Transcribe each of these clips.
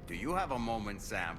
Do you have a moment, Sam?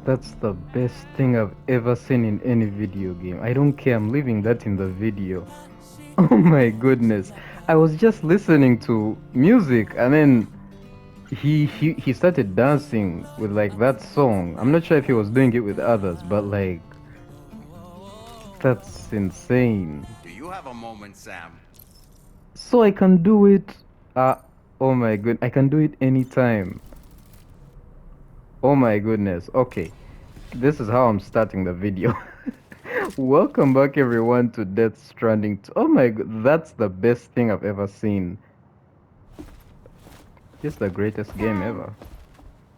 That's the best thing I've ever seen in any video game. I don't care, I'm leaving that in the video. Oh my goodness. I was just listening to music and then he started dancing with like that song. I'm not sure if he was doing it with others, but like that's insane. Do you have a moment, Sam? So I can do it oh my good, I can do it anytime. Oh my goodness. Okay. This is how I'm starting the video. Welcome back everyone to Death Stranding. Oh my god, that's the best thing I've ever seen. It's the greatest game ever.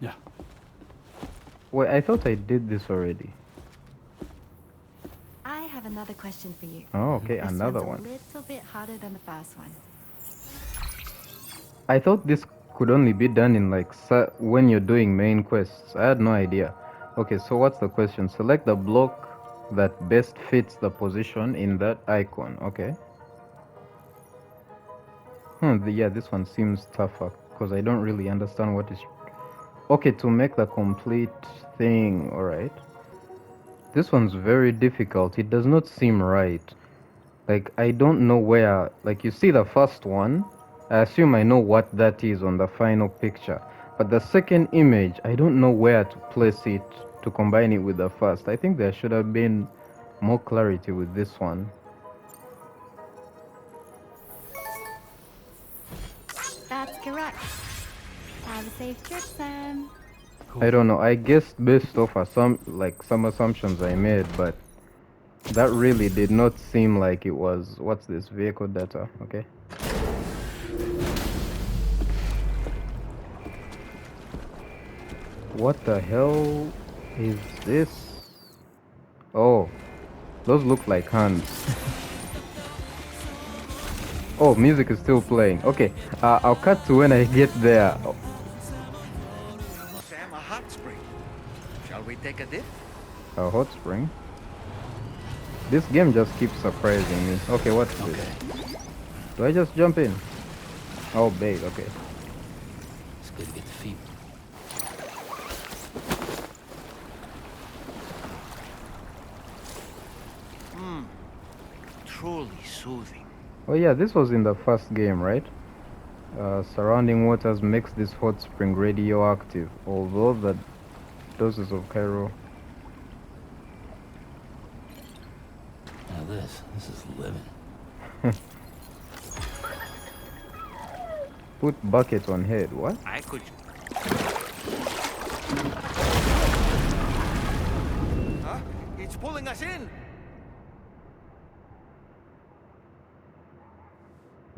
Yeah. Wait, I thought I did this already. I have another question for you. Oh, okay, This another one's one. a little bit harder than the first one. I thought this could only be done in like when you're doing main quests. I had no idea. Okay, so what's the question? Select the block that best fits the position in that icon. Okay. Yeah, this one seems tougher because I don't really understand what is. Okay, to make the complete thing. All right. This one's very difficult. It does not seem right. Like, I don't know where. Like, you see the first one, I assume I know what that is on the final picture. But the second image, I don't know where to place it to combine it with the first. I think there should have been more clarity with this one. That's correct. Have a safe trip, Sam. I don't know. I guessed based off some assumptions I made, but that really did not seem like it was. What's this? Vehicle data. Okay. What the hell is this? Oh, those look like hands. Oh, music is still playing. Okay, I'll cut to when I get there. Oh, Sam, a hot spring. Shall we take a dip? a hot spring. This game just keeps surprising me. Okay, what's this? Do I just jump in? Oh, babe, okay. It's good to get the feet. Truly soothing. Oh yeah, this was in the first game, right? Surrounding waters makes this hot spring radioactive, although the doses of Cairo. Now this is living. Put bucket on head, what? I could. Huh? It's pulling us in.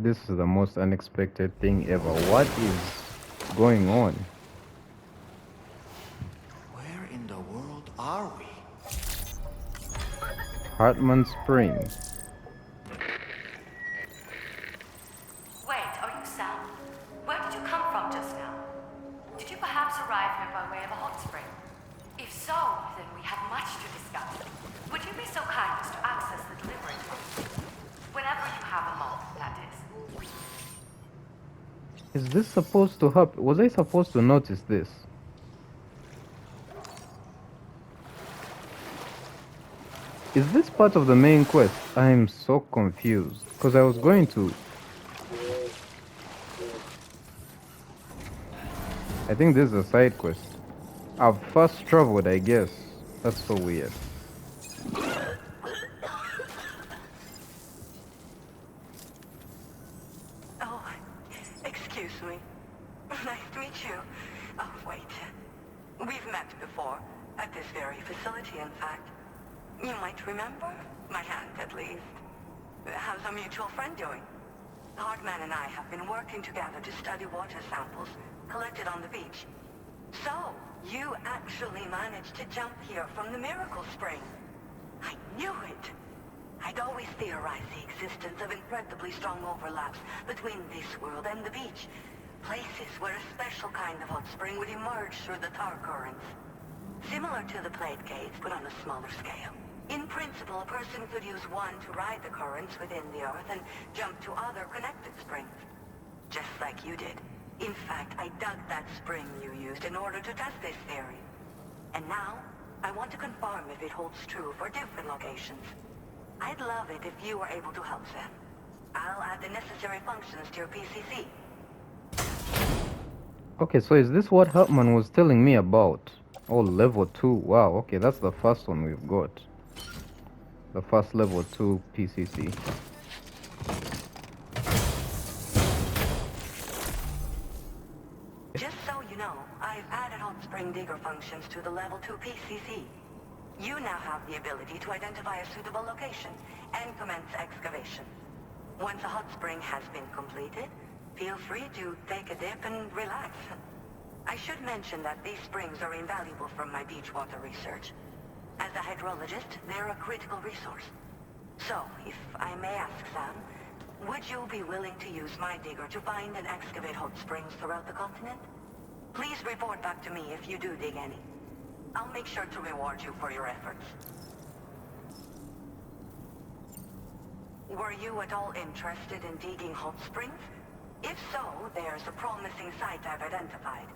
This is the most unexpected thing ever. What is going on? Where in the world are we? Hartman Spring. Wait, are you Sam? Where did you come from just now? Did you perhaps arrive here by way of a hot spring? If so, then we have much to discuss. Would you be so kind as to access the delivery point? Whenever you have a moment, that is. Is this supposed to happen? Was I supposed to notice this? Is this part of the main quest? I'm so confused. Because I was going to... I think this is a side quest. I've first traveled, I guess. That's so weird. Oh, excuse me. Nice to meet you. Oh, wait. We've met before. At this very facility, in fact. You might remember. My hand, at least. How's our mutual friend doing? Hartman and I have been working together to study water samples collected on the beach. So, you actually managed to jump here from the Miracle Spring. I knew it. I'd always theorized the existence of incredibly strong overlaps between this world and the beach. Places where a special kind of hot spring would emerge through the tar currents. Similar to the plate gates, but on a smaller scale. In principle, a person could use one to ride the currents within the Earth and jump to other connected springs. Just like you did. In fact, I dug that spring you used in order to test this theory. And now, I want to confirm if it holds true for different locations. I'd love it if you were able to help Sam. I'll add the necessary functions to your PCC. Okay, so is this what Hartman was telling me about? Oh, level 2. Wow, okay, that's the first one we've got. The first level 2 PCC. Just so you know, I've added hot spring digger functions to the level 2 PCC. You now have the ability to identify a suitable location and commence excavation. Once a hot spring has been completed, feel free to take a dip and relax. I should mention that these springs are invaluable from my beach water research. As a hydrologist, they're a critical resource. So, if I may ask, Sam, would you be willing to use my digger to find and excavate hot springs throughout the continent? Please report back to me if you do dig any. I'll make sure to reward you for your efforts. Were you at all interested in digging hot springs? If so, there's a promising site I've identified.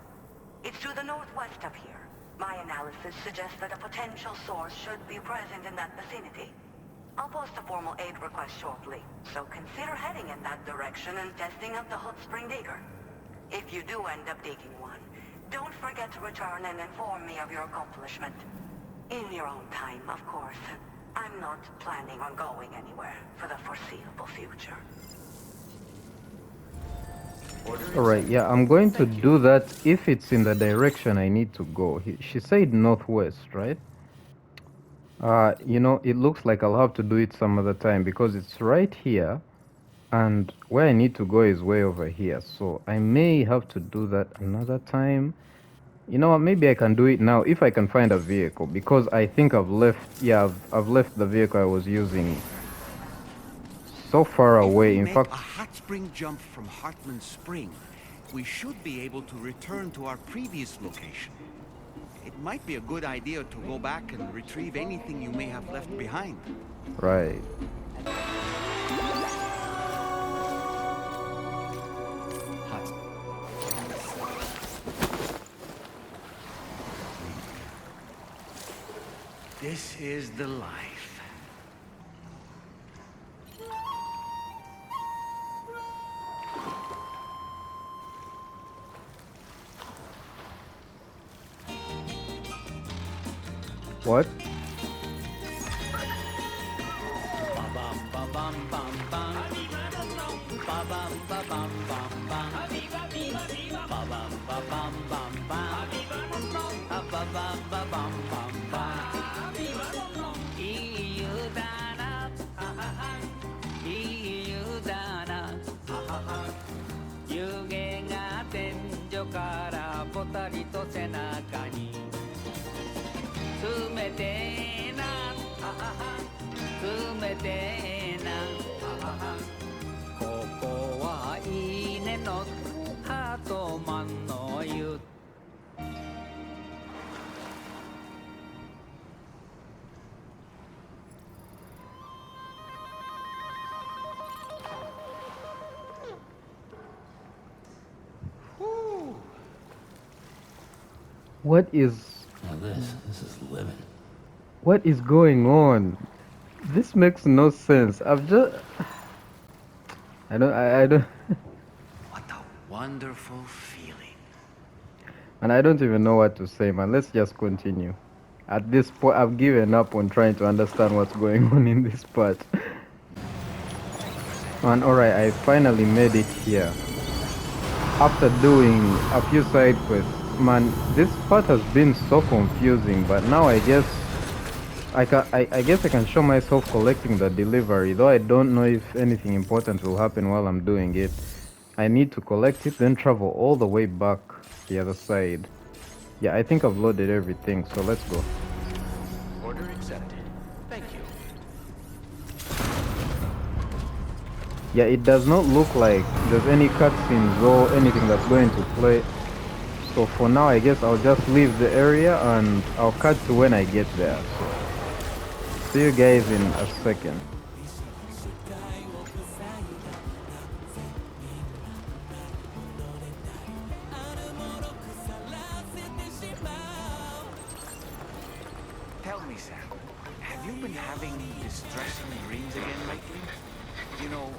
It's to the northwest of here. My analysis suggests that a potential source should be present in that vicinity. I'll post a formal aid request shortly, so consider heading in that direction and testing out the hot spring digger. If you do end up digging one, don't forget to return and inform me of your accomplishment. In your own time, of course. I'm not planning on going anywhere for the foreseeable future. Alright, yeah, I'm going to do that if it's in the direction I need to go. She said northwest, right? You know, it looks like I'll have to do it some other time because it's right here and where I need to go is way over here. So I may have to do that another time. You know what, maybe I can do it now if I can find a vehicle because I think I've left, yeah, I've left the vehicle I was using so far away. In fact, a hot spring jump from Hartman Spring, we should be able to return to our previous location. It might be a good idea to go back and retrieve anything you may have left behind. right. This is the life. What? What is... Now this is living. What is going on? This makes no sense. I've just... I don't... What a wonderful feeling. And I don't even know what to say, man. Let's just continue. At this point, I've given up on trying to understand what's going on in this part. And alright, I finally made it here. After doing a few side quests, man, this part has been so confusing, but now I guess I guess I can show myself collecting the delivery, though I don't know if anything important will happen while I'm doing it. I need to collect it, then travel all the way back the other side. Yeah, I think I've loaded everything, so let's go. Order accepted. Thank you. Yeah, it does not look like there's any cutscenes or anything that's going to play. So for now, I guess I'll just leave the area and I'll cut to when I get there. So, see you guys in a second. Tell me, Sam, have you been having distressing dreams again lately? You know,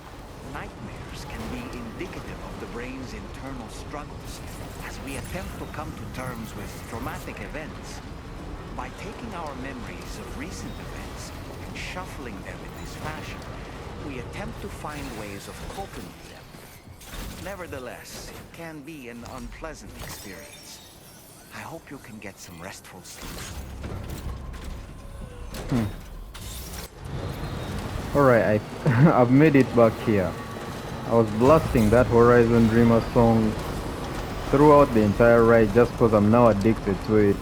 nightmares can be indicative of the brain's internal struggles as we attempt to come to terms with traumatic events. By taking our memories of recent events and shuffling them in this fashion, we attempt to find ways of coping with them. Nevertheless, it can be an unpleasant experience. I hope you can get some restful sleep. Alright, I've made it back here. I was blasting that Horizon Dreamer song throughout the entire ride just because I'm now addicted to it.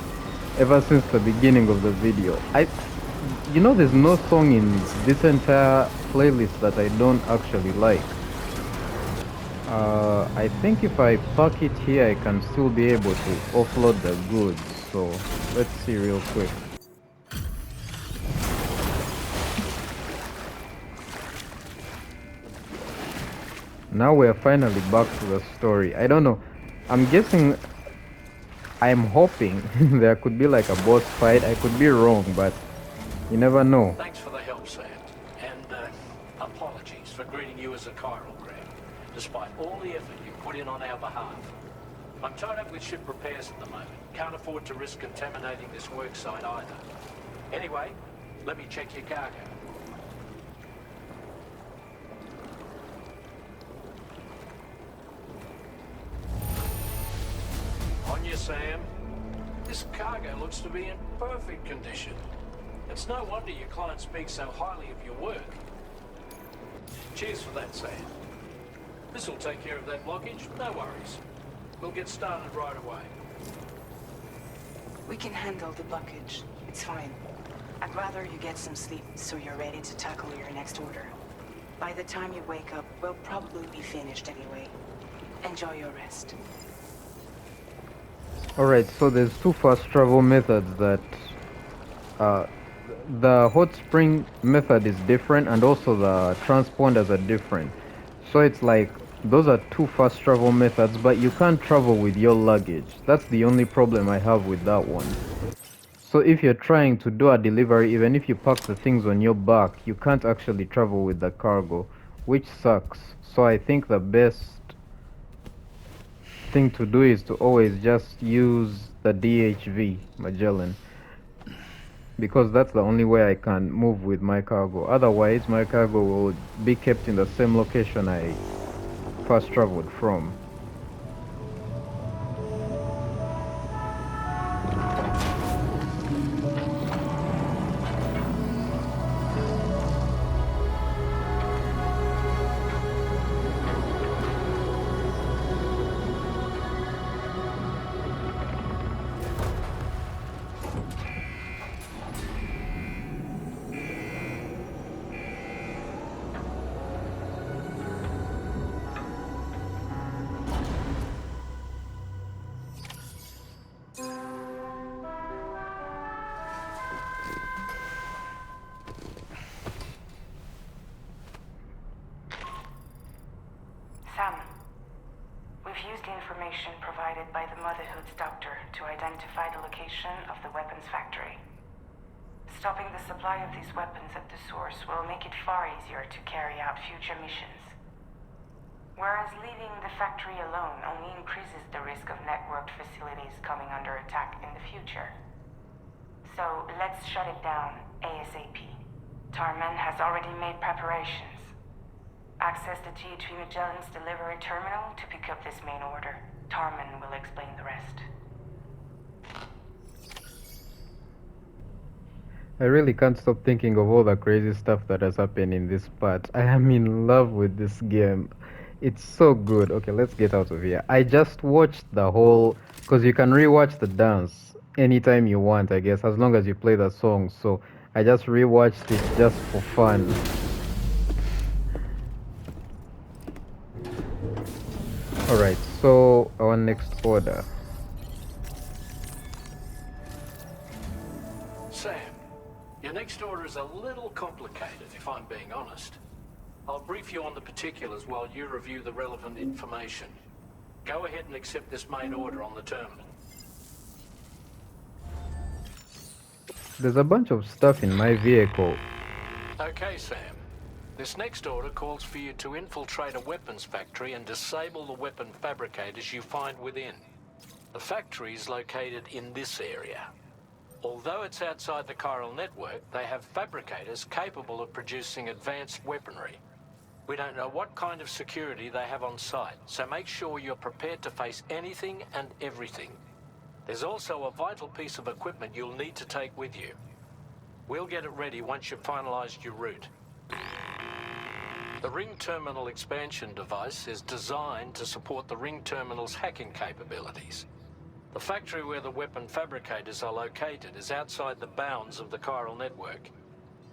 ever since the beginning of the video. There's no song in this entire playlist that I don't actually like. I think if I park it here, I can still be able to offload the goods. So let's see real quick. Now we're finally back to the story. I don't know. I'm guessing, I'm hoping there could be like a boss fight. I could be wrong, but you never know. Thanks for the help, Sam. And apologies for greeting you as a chiral grab, despite all the effort you put in on our behalf. I'm tied up with ship repairs at the moment. Can't afford to risk contaminating this work site either. Anyway, let me check your cargo. On you, Sam. This cargo looks to be in perfect condition. It's no wonder your client speaks so highly of your work. Cheers for that, Sam. This'll take care of that blockage, no worries. We'll get started right away. We can handle the blockage. It's fine. I'd rather you get some sleep so you're ready to tackle your next order. By the time you wake up, we'll probably be finished anyway. Enjoy your rest. Alright, so there's two fast travel methods that the hot spring method is different, and also the transponders are different. So it's like those are two fast travel methods, but you can't travel with your luggage. That's the only problem I have with that one. So if you're trying to do a delivery, even if you pack the things on your back, you can't actually travel with the cargo, which sucks. So I think the best thing to do is to always just use the DHV Magellan, because that's the only way I can move with my cargo. Otherwise my cargo will be kept in the same location I first traveled from. Sam, we've used the information provided by the Motherhood's doctor to identify the location of the weapons factory. Stopping the supply of these weapons at the source will make it far easier to carry out future missions. Whereas leaving the factory alone only increases the risk of networked facilities coming under attack in the future. So let's shut it down ASAP. Tarman has already made preparations. Access the THV Magellan's delivery terminal to pick up this main order. Tarman will explain the rest. I really can't stop thinking of all the crazy stuff that has happened in this part. I am in love with this game. It's so good. Okay, let's get out of here. I just watched the whole, because you can rewatch the dance anytime you want, I guess, as long as you play the song. So I just rewatched it just for fun. Alright, so our next order. Sam, your next order is a little complicated, if I'm being honest. I'll brief you on the particulars while you review the relevant information. Go ahead and accept this main order on the terminal. There's a bunch of stuff in my vehicle. Okay, Sam. This next order calls for you to infiltrate a weapons factory and disable the weapon fabricators you find within. The factory is located in this area. Although it's outside the chiral network, they have fabricators capable of producing advanced weaponry. We don't know what kind of security they have on site, so make sure you're prepared to face anything and everything. There's also a vital piece of equipment you'll need to take with you. We'll get it ready once you've finalized your route. The Ring Terminal expansion device is designed to support the Ring Terminal's hacking capabilities. The factory where the weapon fabricators are located is outside the bounds of the chiral network.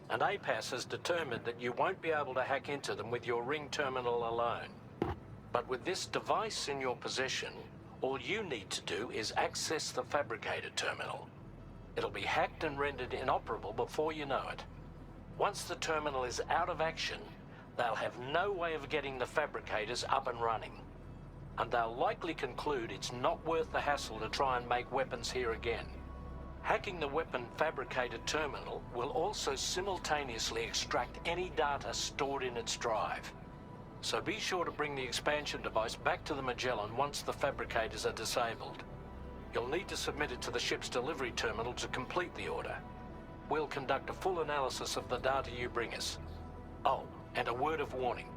And APAS has determined that you won't be able to hack into them with your ring terminal alone. But with this device in your possession, all you need to do is access the fabricator terminal. It'll be hacked and rendered inoperable before you know it. Once the terminal is out of action, they'll have no way of getting the fabricators up and running. And they'll likely conclude it's not worth the hassle to try and make weapons here again. Hacking the weapon fabricator terminal will also simultaneously extract any data stored in its drive. So be sure to bring the expansion device back to the Magellan once the fabricators are disabled. You'll need to submit it to the ship's delivery terminal to complete the order. We'll conduct a full analysis of the data you bring us. Oh, and a word of warning.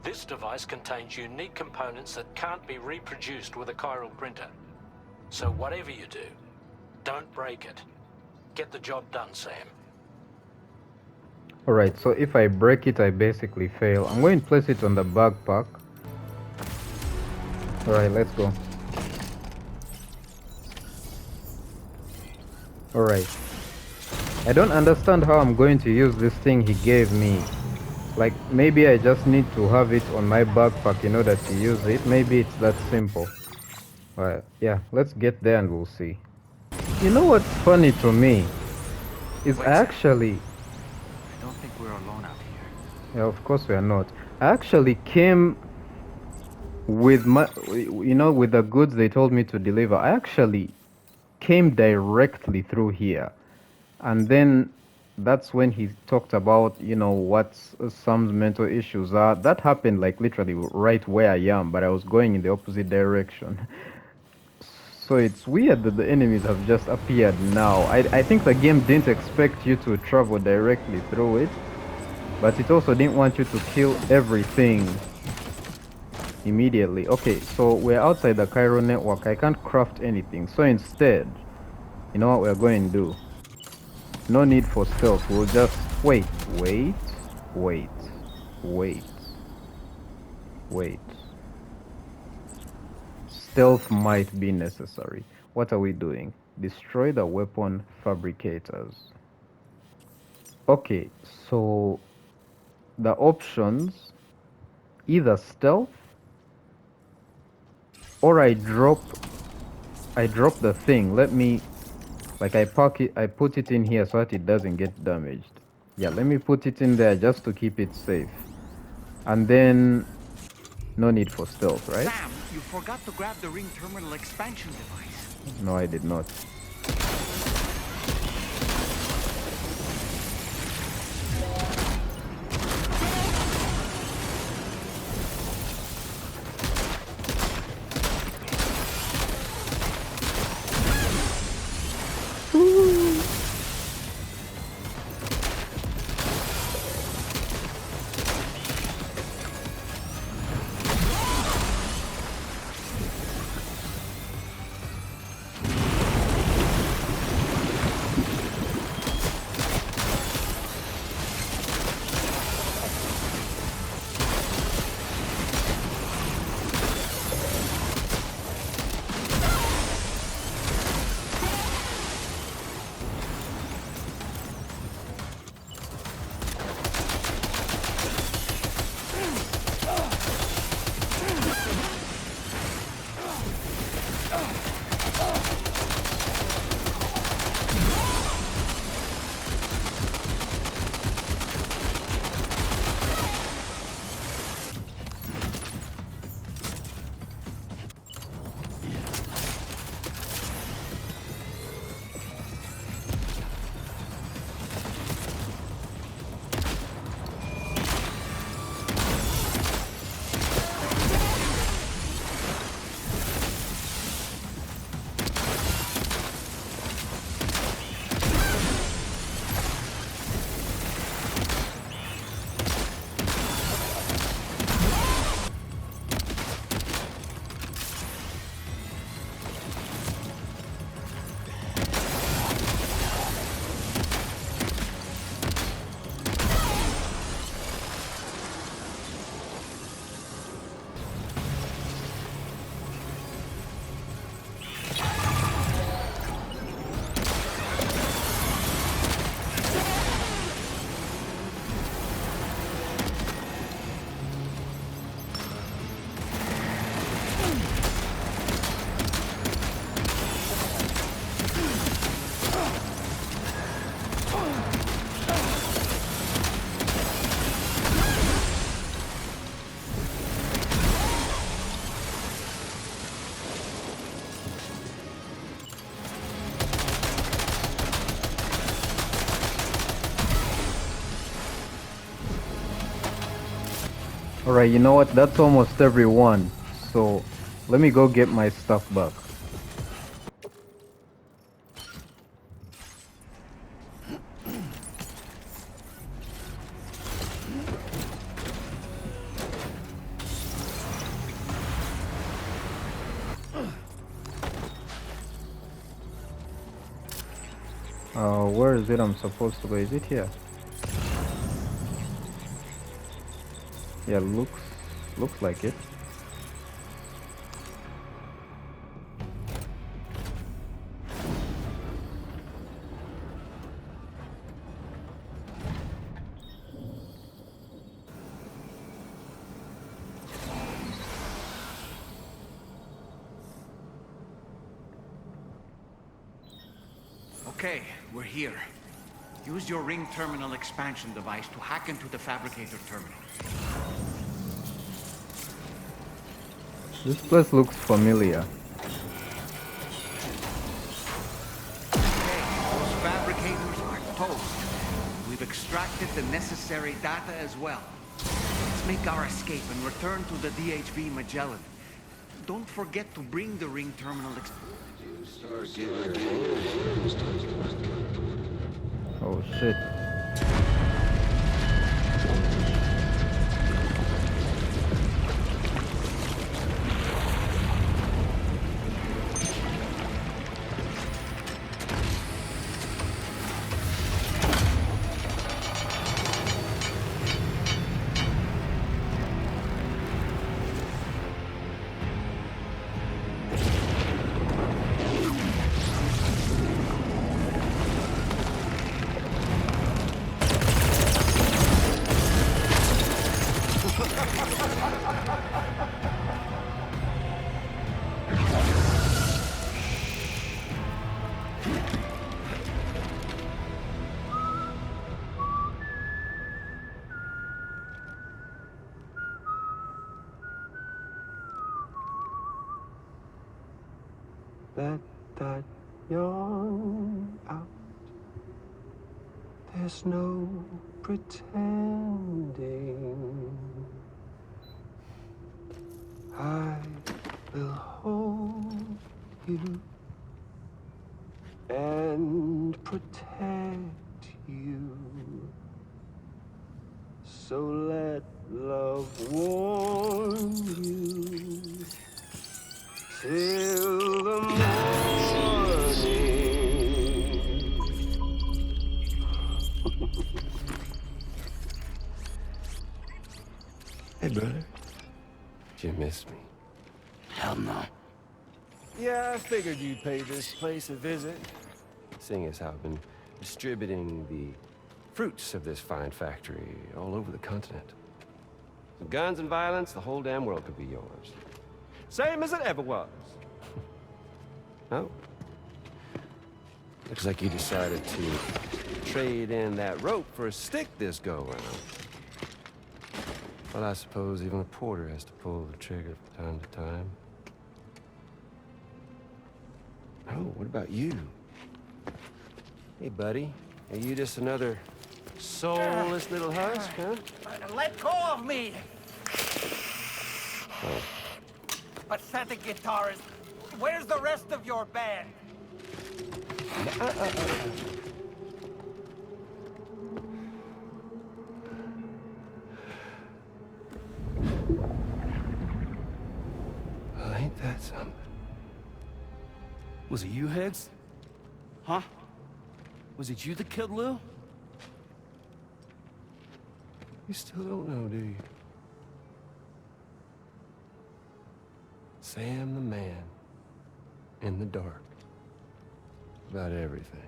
This device contains unique components that can't be reproduced with a chiral printer. So whatever you do, don't break it. Get the job done, Sam. Alright, so if I break it, I basically fail. I'm going to place it on the backpack. Alright, let's go. Alright. I don't understand how I'm going to use this thing he gave me. Like, maybe I just need to have it on my backpack in order to use it. Maybe it's that simple. Alright, yeah, let's get there and we'll see. You know what's funny to me? Is I actually... I don't think we're alone out here. Yeah, of course we are not. I actually came with my, with the goods they told me to deliver. I actually came directly through here. And then that's when he talked about, what Sam's mental issues are. That happened like literally right where I am, but I was going in the opposite direction. So it's weird that the enemies have just appeared now. I think the game didn't expect you to travel directly through it, but it also didn't want you to kill everything immediately. Okay, so we're outside the chiral network. I can't craft anything. So instead, you know what we're going to do? No need for stealth. We'll just wait. Stealth might be necessary. What are we doing? Destroy the weapon fabricators. Okay, so the options, either stealth or I drop the thing. Let me, like, I put it in here so that it doesn't get damaged. Yeah, let me put it in there just to keep it safe. And then no need for stealth, right? Sam, you forgot to grab the ring terminal expansion device. No, I did not. Alright, you know what? That's almost everyone. So, let me go get my stuff back. Where is it I'm supposed to go? Is it here? Yeah, looks like it. Okay, we're here. Use your ring terminal expansion device to hack into the fabricator terminal. This place looks familiar. Okay, those fabricators are toast. We've extracted the necessary data as well. Let's make our escape and return to the DHB Magellan. Don't forget to bring the ring terminal Oh shit. Let that yawn out. There's no pretending. I will hold you and protect you. So let love warm you till the morning. Hey, brother. Did you miss me? Hell no. Yeah, I figured you'd pay this place a visit. Seeing as how I've been distributing the fruits of this fine factory all over the continent. With guns and violence, the whole damn world could be yours. Same as it ever was. Oh. Looks like you decided to trade in that rope for a stick this go-round. Well, I suppose even a porter has to pull the trigger from time to time. Oh, what about you? Hey, buddy. Are you just another soulless little husk, huh? Let go of me! Oh. Pathetic guitarist. Where's the rest of your band? Well, ain't that something? Was it you, Higgs? Huh? Was it you that killed Lou? You still don't know, do you? Sam the man. In the dark. About everything.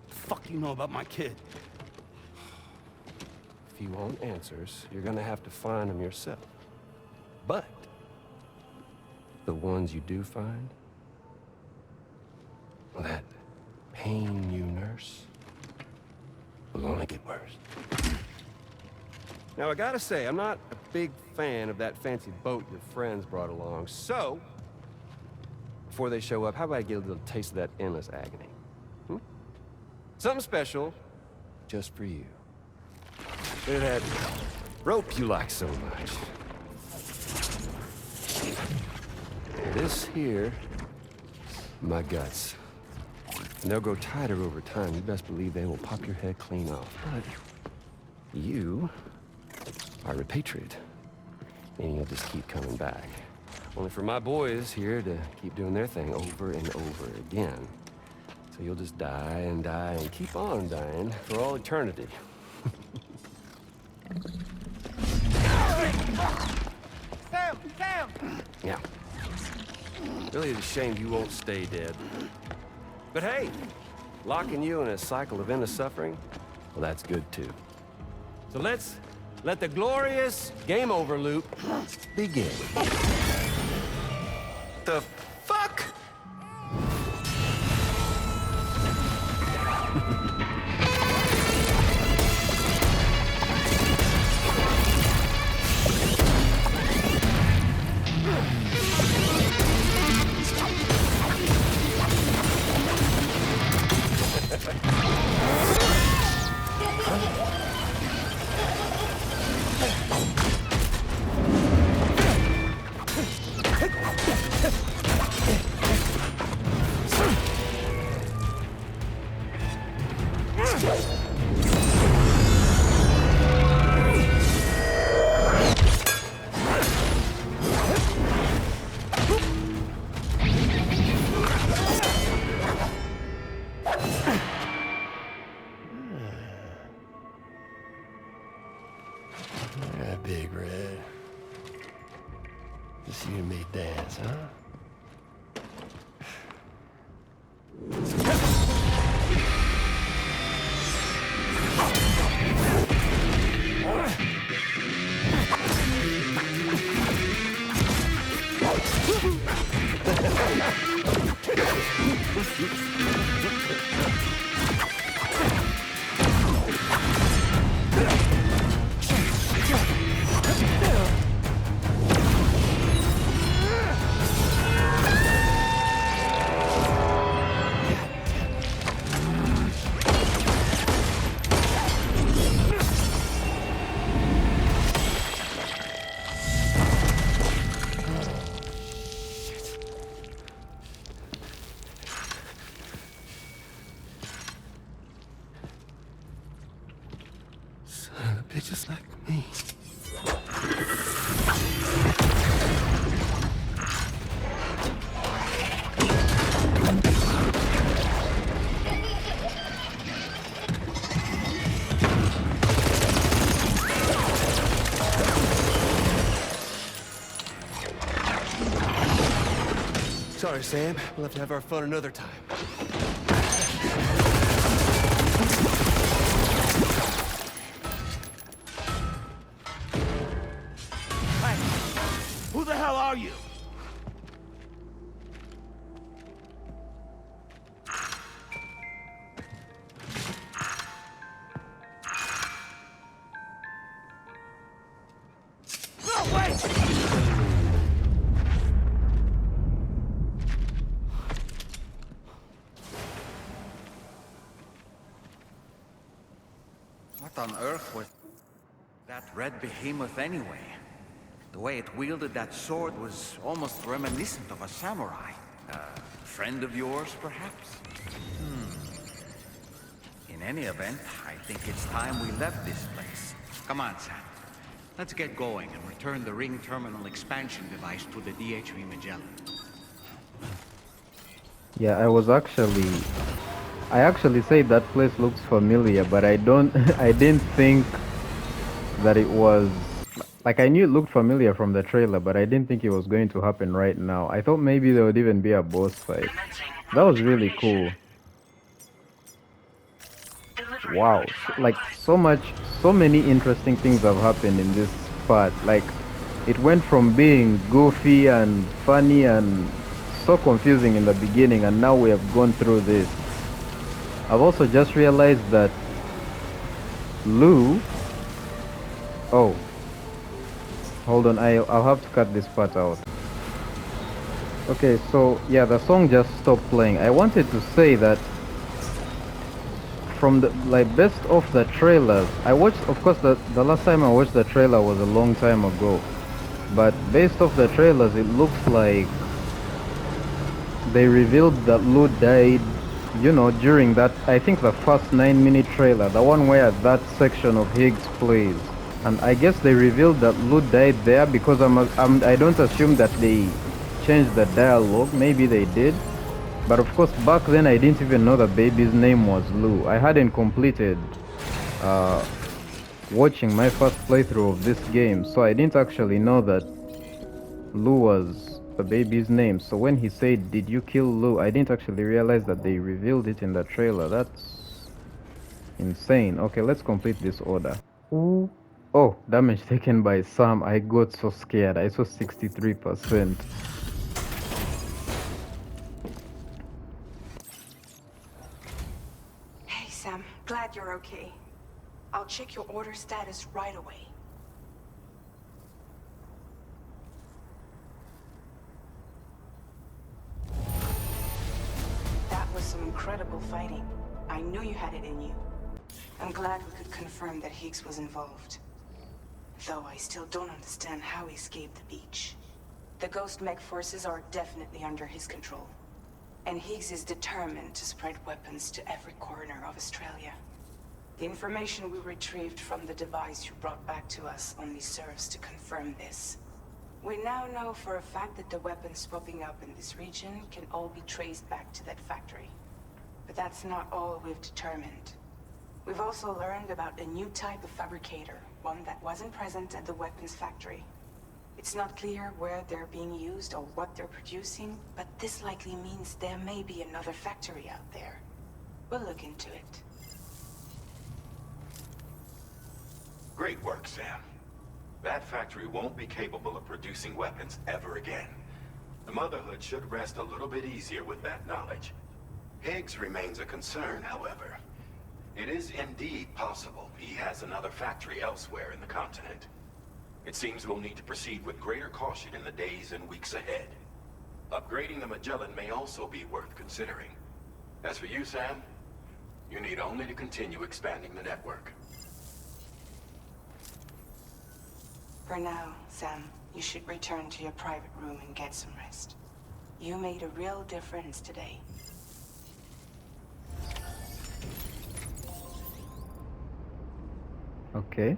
The fuck do you know about my kid? If you want answers, you're gonna have to find them yourself. But the ones you do find, well, that pain you nurse will only get worse. Now, I gotta say, I'm not a big fan of that fancy boat your friends brought along, so before they show up, how about I get a little taste of that endless agony? Hmm? Something special, just for you. Bit of that rope you like so much. This here, my guts. And they'll grow tighter over time. You best believe they will pop your head clean off. But you are repatriate, meaning you'll just keep coming back. Only for my boys here to keep doing their thing over and over again. So you'll just die and die and keep on dying for all eternity. Sam! Yeah. Really, it's a shame you won't stay dead. But hey, locking you in a cycle of endless suffering, well, that's good too. So let's let the glorious game over loop begin. The fuck? Yeah, Big Red. Just you and me dance, huh? Bitches like me. Sorry, Sam. We'll have to have our fun another time. Who the hell are you? No, wait! What on earth was that red behemoth anyway? The way it wielded that sword was almost reminiscent of a samurai. A friend of yours, perhaps? In any event, I think it's time we left this place. Come on, Sam. Let's get going and return the ring terminal expansion device to the DHV Magellan. Yeah, I actually said that place looks familiar, but I didn't think that it was, like, I knew it looked familiar from the trailer, but I didn't think it was going to happen right now. I thought maybe there would even be a boss fight. That was really cool. Wow, like so many interesting things have happened in this part. Like, it went from being goofy and funny and so confusing in the beginning, and now we have gone through this. I've also just realized that Lou... Oh. Hold on, I'll have to cut this part out. Okay, so yeah, the song just stopped playing. I wanted to say that from the like best of the trailers, I watched. Of course, the last time I watched the trailer was a long time ago, but based off the trailers, it looks like they revealed that Lou died. You know, during that, I think the first 9-minute trailer, the one where that section of Higgs plays. And I guess they revealed that Lou died there because I don't assume that they changed the dialogue. Maybe they did. But of course, back then I didn't even know the baby's name was Lou. I hadn't completed watching my first playthrough of this game, so I didn't actually know that Lou was the baby's name. So when he said, "Did you kill Lou?" I didn't actually realize that they revealed it in the trailer. That's insane. Okay, let's complete this order. Ooh. Oh, damage taken by Sam. I got so scared. I saw 63%. Hey, Sam. Glad you're okay. I'll check your order status right away. That was some incredible fighting. I knew you had it in you. I'm glad we could confirm that Higgs was involved. Though I still don't understand how he escaped the beach. The Ghost Mech forces are definitely under his control. And Higgs is determined to spread weapons to every corner of Australia. The information we retrieved from the device you brought back to us only serves to confirm this. We now know for a fact that the weapons popping up in this region can all be traced back to that factory. But that's not all we've determined. We've also learned about a new type of fabricator, one that wasn't present at the weapons factory. It's not clear where they're being used or what they're producing, but this likely means there may be another factory out there. We'll look into it. Great work, Sam. That factory won't be capable of producing weapons ever again. The Motherhood should rest a little bit easier with that knowledge. Higgs remains a concern, however. It is indeed possible he has another factory elsewhere in the continent. It seems we'll need to proceed with greater caution in the days and weeks ahead. Upgrading the Magellan may also be worth considering. As for you, Sam, you need only to continue expanding the network. For now, Sam, you should return to your private room and get some rest. You made a real difference today. Okay.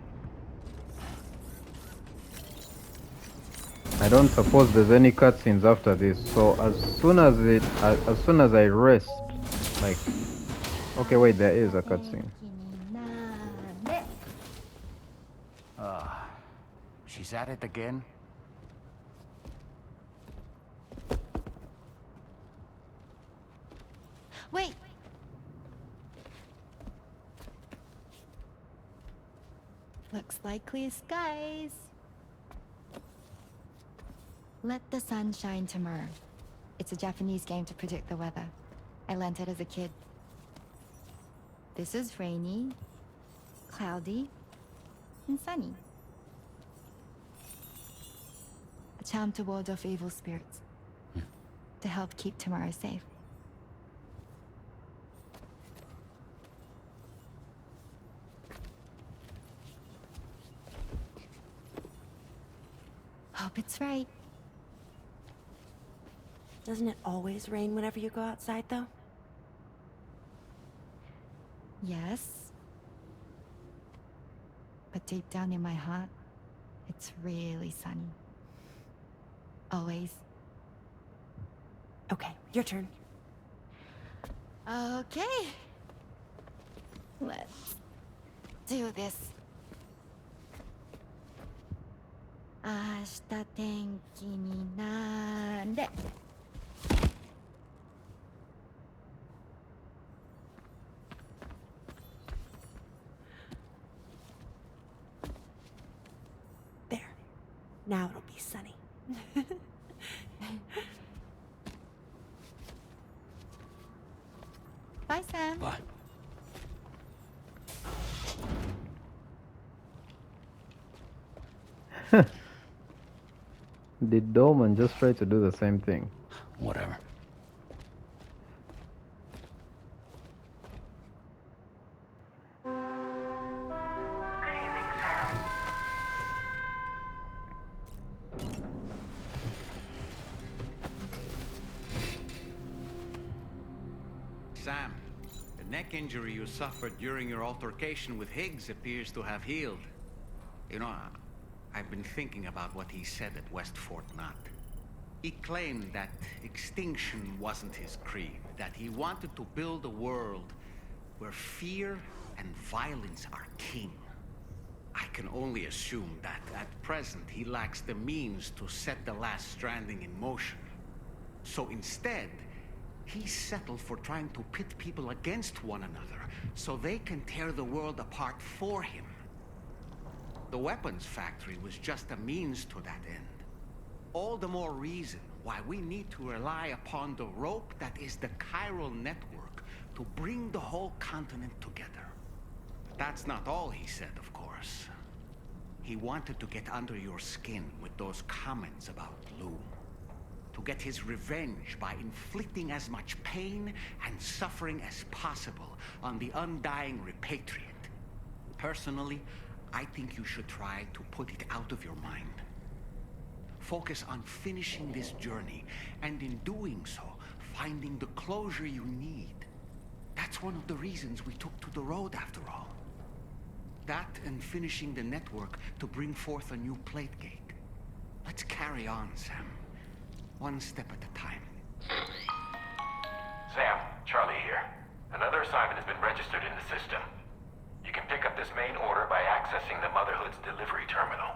I don't suppose there's any cutscenes after this, so as soon as I rest, like, okay, wait, there is a cutscene. She's at it again? Wait! Looks like clear skies. Let the sun shine tomorrow. It's a Japanese game to predict the weather. I learned it as a kid. This is rainy, cloudy, and sunny. A charm to ward off evil spirits. To help keep tomorrow safe. Hope it's right. Doesn't it always rain whenever you go outside, though? Yes. But deep down in my heart, it's really sunny. Always. Okay, your turn. Okay. Let's do this. 明日天気になれ。There. Now it'll be sunny. Bye, Sam. Bye. Did Dolman just try to do the same thing? Whatever. Sam, the neck injury you suffered during your altercation with Higgs appears to have healed. You know, I've been thinking about what he said at West Fort Knot. He claimed that extinction wasn't his creed, that he wanted to build a world where fear and violence are king. I can only assume that at present he lacks the means to set the last stranding in motion. So instead, he settled for trying to pit people against one another so they can tear the world apart for him. The weapons factory was just a means to that end. All the more reason why we need to rely upon the rope that is the chiral network to bring the whole continent together. That's not all he said, of course. He wanted to get under your skin with those comments about Bloom. To get his revenge by inflicting as much pain and suffering as possible on the undying repatriate. Personally, I think you should try to put it out of your mind. Focus on finishing this journey, and in doing so, finding the closure you need. That's one of the reasons we took to the road after all. That and finishing the network to bring forth a new plate gate. Let's carry on, Sam. One step at a time. Sam, Charlie here. Another assignment has been registered in the system. You can pick up this main order by accessing the Motherhood's delivery terminal.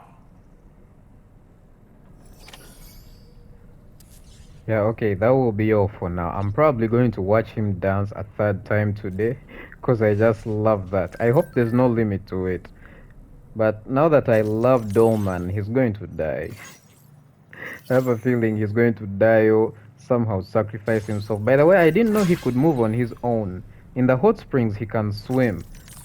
Yeah, okay, that will be all for now. I'm probably going to watch him dance a third time today because I just love that. I hope there's no limit to it. But now that I love Dolman, he's going to die. I have a feeling he's going to die or somehow sacrifice himself. By the way, I didn't know he could move on his own. In the hot springs, he can swim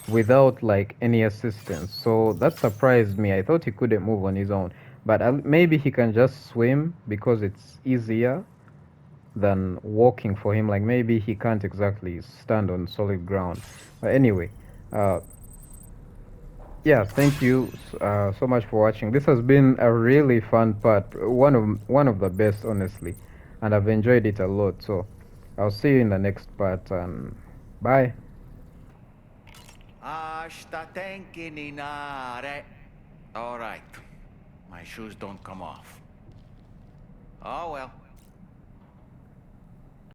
without like any assistance. So that surprised me. I thought he couldn't move on his own. But maybe he can just swim because it's easier than walking for him. Like maybe he can't exactly stand on solid ground. But anyway, yeah, thank you so much for watching. This has been a really fun part, one of the best, honestly, and I've enjoyed it a lot. So I'll see you in the next part, and bye. Hasta tenkininare. All right. My shoes don't come off. Oh well.